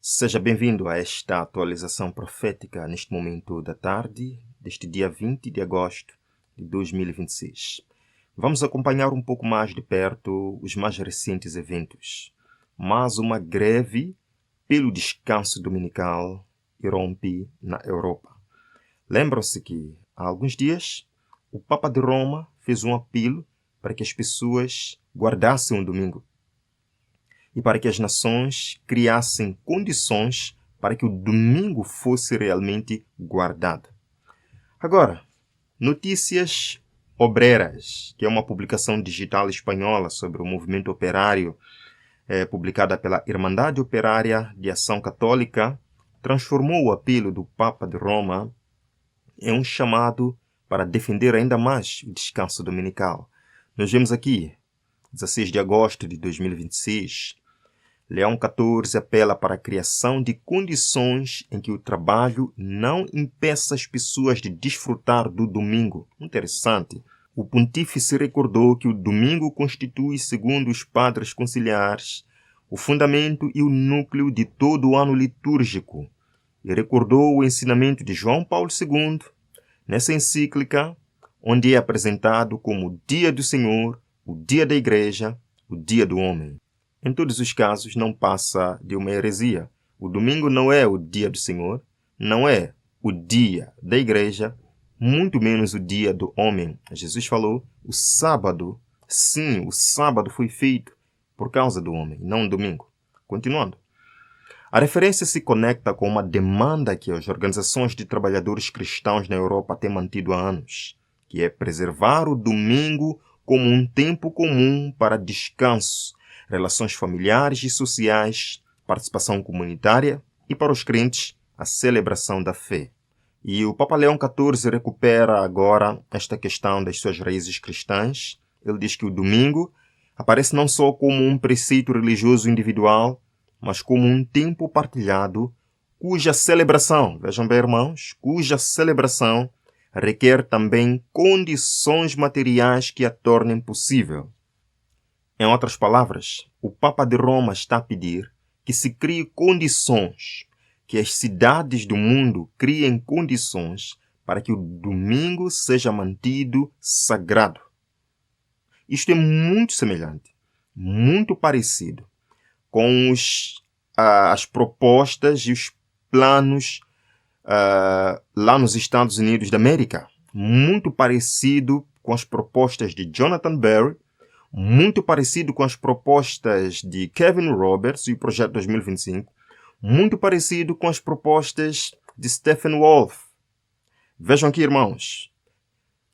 Seja bem-vindo a esta atualização profética neste momento da tarde, deste dia 20 de agosto de 2026. Vamos acompanhar um pouco mais de perto os mais recentes eventos. Mais uma greve pelo descanso dominical irrompe na Europa. Lembram-se que há alguns dias o Papa de Roma fez um apelo para que as pessoas guardassem o domingo e para que as nações criassem condições para que o domingo fosse realmente guardado. Agora, Notícias Obreras, que é uma publicação digital espanhola sobre o movimento operário, publicada pela Irmandade Operária de Ação Católica, transformou o apelo do Papa de Roma em um chamado para defender ainda mais o descanso dominical. Nós vemos aqui, 16 de agosto de 2026, Leão XIV apela para a criação de condições em que o trabalho não impeça as pessoas de desfrutar do domingo. Interessante. O pontífice recordou que o domingo constitui, segundo os padres conciliares, o fundamento e o núcleo de todo o ano litúrgico e recordou o ensinamento de João Paulo II nessa encíclica, onde é apresentado como o dia do Senhor, o dia da Igreja, o dia do homem. Em todos os casos, não passa de uma heresia. O domingo não é o dia do Senhor, não é o dia da Igreja, muito menos o dia do homem. Jesus falou, o sábado, sim, o sábado foi feito por causa do homem, não o domingo. Continuando. A referência se conecta com uma demanda que as organizações de trabalhadores cristãos na Europa têm mantido há anos, que é preservar o domingo como um tempo comum para descanso, relações familiares e sociais, participação comunitária e, para os crentes, a celebração da fé. E o Papa Leão XIV recupera agora esta questão das suas raízes cristãs. Ele diz que o domingo aparece não só como um preceito religioso individual, mas como um tempo partilhado, cuja celebração, vejam bem irmãos, cuja celebração requer também condições materiais que a tornem possível. Em outras palavras, o Papa de Roma está a pedir que se crie condições, que as cidades do mundo criem condições para que o domingo seja mantido sagrado. Isto é muito semelhante, muito parecido com as propostas e os planos lá nos Estados Unidos da América. Muito parecido com as propostas de Jonathan Berry, muito parecido com as propostas de Kevin Roberts e o Projeto 2025, muito parecido com as propostas de Stephen Wolf. Vejam aqui, irmãos,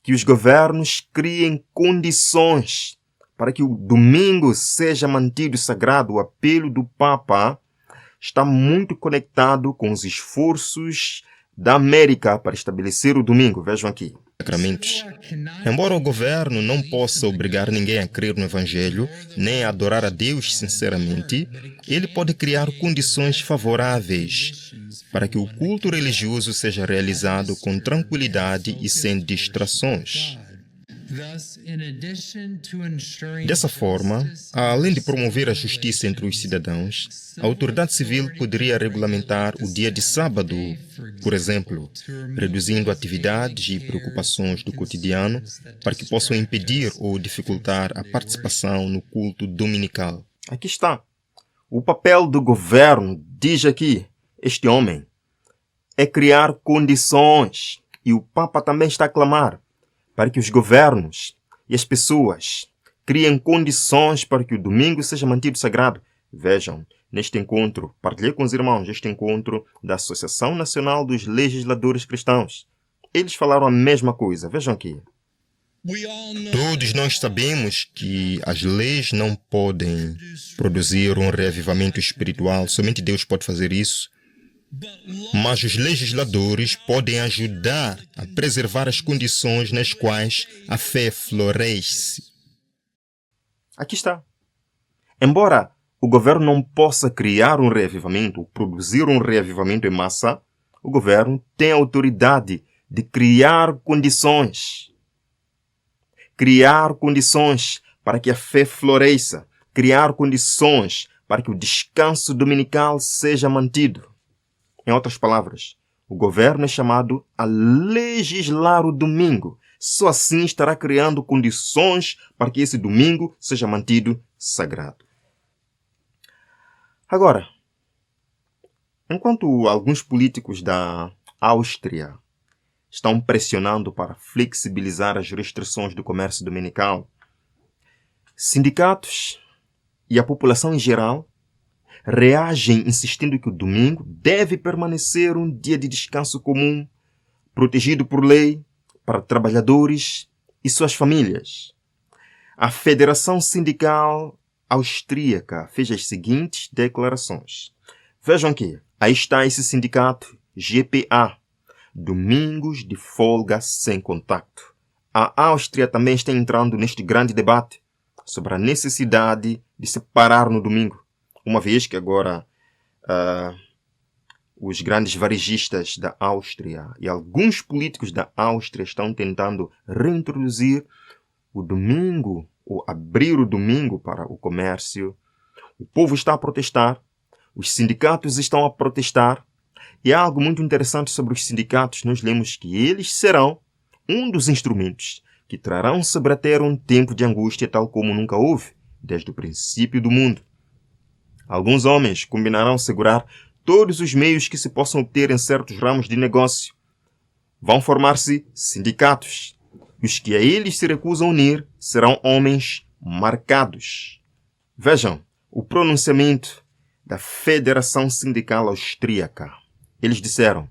que os governos criem condições para que o domingo seja mantido sagrado. O apelo do Papa está muito conectado com os esforços da América para estabelecer o domingo. Vejam aqui. Sacramentos. Embora o governo não possa obrigar ninguém a crer no Evangelho, nem a adorar a Deus sinceramente, ele pode criar condições favoráveis para que o culto religioso seja realizado com tranquilidade e sem distrações. Dessa forma, além de promover a justiça entre os cidadãos, a autoridade civil poderia regulamentar o dia de sábado, por exemplo, reduzindo atividades e preocupações do cotidiano para que possam impedir ou dificultar a participação no culto dominical. Aqui está. O papel do governo, diz aqui, este homem, é criar condições. E o Papa também está a clamar para que os governos e as pessoas criem condições para que o domingo seja mantido sagrado. Vejam, neste encontro, partilhei com os irmãos este encontro da Associação Nacional dos Legisladores Cristãos. Eles falaram a mesma coisa. Vejam aqui. Todos nós sabemos que as leis não podem produzir um reavivamento espiritual. Somente Deus pode fazer isso. Mas os legisladores podem ajudar a preservar as condições nas quais a fé floresce. Aqui está. Embora o governo não possa criar um reavivamento, produzir um reavivamento em massa, o governo tem a autoridade de criar condições. Criar condições para que a fé floresça. Criar condições para que o descanso dominical seja mantido. Em outras palavras, o governo é chamado a legislar o domingo. Só assim estará criando condições para que esse domingo seja mantido sagrado. Agora, enquanto alguns políticos da Áustria estão pressionando para flexibilizar as restrições do comércio dominical, sindicatos e a população em geral reagem insistindo que o domingo deve permanecer um dia de descanso comum, protegido por lei para trabalhadores e suas famílias. A Federação Sindical Austríaca fez as seguintes declarações. Vejam que aí está esse sindicato, GPA, Domingos de Folga Sem Contacto. A Áustria também está entrando neste grande debate sobre a necessidade de se parar no domingo, uma vez que agora os grandes varejistas da Áustria e alguns políticos da Áustria estão tentando reintroduzir o domingo, ou abrir o domingo para o comércio. O povo está a protestar, os sindicatos estão a protestar, e há algo muito interessante sobre os sindicatos. Nós lemos que eles serão um dos instrumentos que trarão sobre a terra um tempo de angústia tal como nunca houve, desde o princípio do mundo. Alguns homens combinarão segurar todos os meios que se possam obter em certos ramos de negócio. Vão formar-se sindicatos. Os que a eles se recusam a unir serão homens marcados. Vejam o pronunciamento da Federação Sindical Austríaca. Eles disseram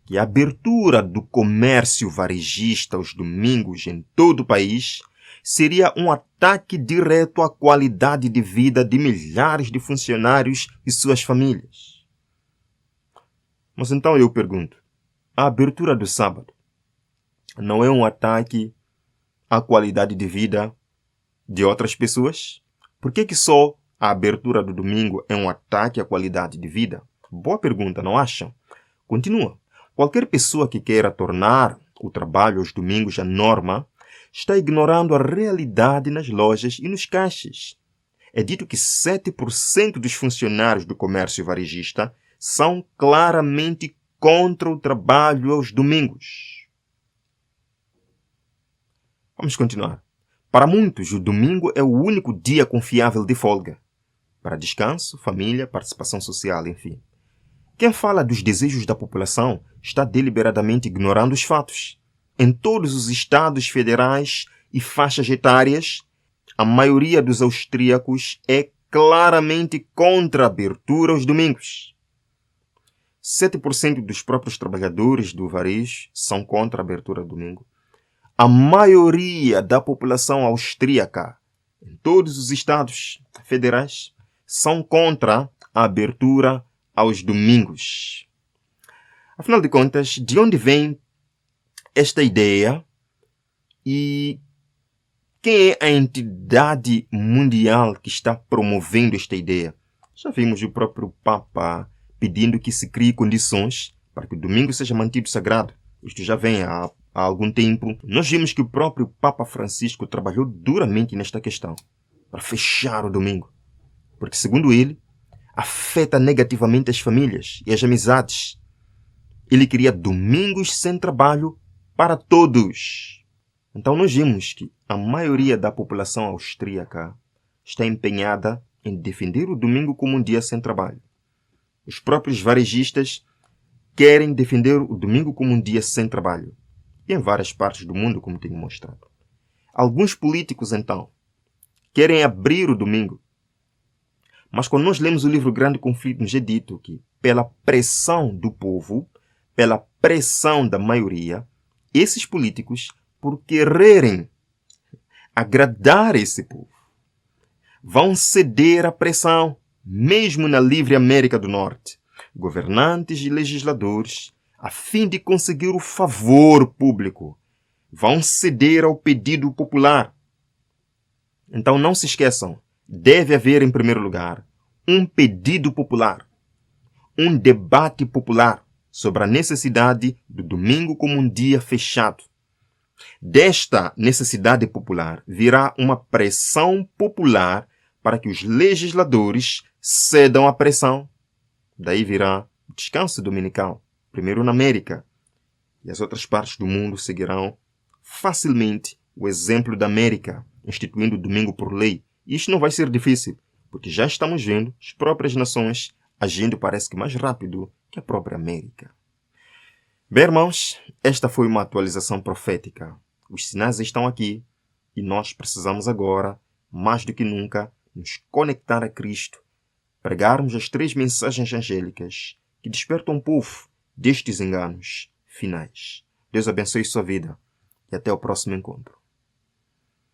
que a abertura do comércio varejista aos domingos em todo o país seria um ataque direto à qualidade de vida de milhares de funcionários e suas famílias. Mas então eu pergunto, a abertura do sábado não é um ataque à qualidade de vida de outras pessoas? Por que só a abertura do domingo é um ataque à qualidade de vida? Boa pergunta, não acham? Continua. Qualquer pessoa que queira tornar o trabalho aos domingos a norma está ignorando a realidade nas lojas e nos caixas. É dito que 7% dos funcionários do comércio varejista são claramente contra o trabalho aos domingos. Vamos continuar. Para muitos, o domingo é o único dia confiável de folga. Para descanso, família, participação social, enfim. Quem fala dos desejos da população está deliberadamente ignorando os fatos. Em todos os estados federais e faixas etárias, a maioria dos austríacos é claramente contra a abertura aos domingos. 7% dos próprios trabalhadores do varejo são contra a abertura ao domingo. A maioria da população austríaca, em todos os estados federais, são contra a abertura aos domingos. Afinal de contas, de onde vem esta ideia e quem é a entidade mundial que está promovendo esta ideia? Já vimos o próprio Papa pedindo que se crie condições para que o domingo seja mantido sagrado. Isto já vem há algum tempo. Nós vimos que o próprio Papa Francisco trabalhou duramente nesta questão para fechar o domingo, porque, segundo ele, afeta negativamente as famílias e as amizades. Ele queria domingos sem trabalho para todos. Então nós vimos que a maioria da população austríaca está empenhada em defender o domingo como um dia sem trabalho. Os próprios varejistas querem defender o domingo como um dia sem trabalho. E em várias partes do mundo, como tenho mostrado. Alguns políticos, então, querem abrir o domingo. Mas quando nós lemos o livro Grande Conflito, nos é dito que, pela pressão do povo, pela pressão da maioria, esses políticos, por quererem agradar esse povo, vão ceder à pressão, mesmo na livre América do Norte. Governantes e legisladores, a fim de conseguir o favor público, vão ceder ao pedido popular. Então não se esqueçam, deve haver, em primeiro lugar, um pedido popular, um debate popular sobre a necessidade do domingo como um dia fechado. Desta necessidade popular virá uma pressão popular para que os legisladores cedam à pressão. Daí virá o descanso dominical, primeiro na América, e as outras partes do mundo seguirão facilmente o exemplo da América, instituindo o domingo por lei. E isto não vai ser difícil, porque já estamos vendo as próprias nações agindo, parece que mais rápido que a própria América. Bem, irmãos, esta foi uma atualização profética. Os sinais estão aqui e nós precisamos agora, mais do que nunca, nos conectar a Cristo, pregarmos as 3 mensagens angélicas que despertam o povo destes enganos finais. Deus abençoe sua vida e até o próximo encontro.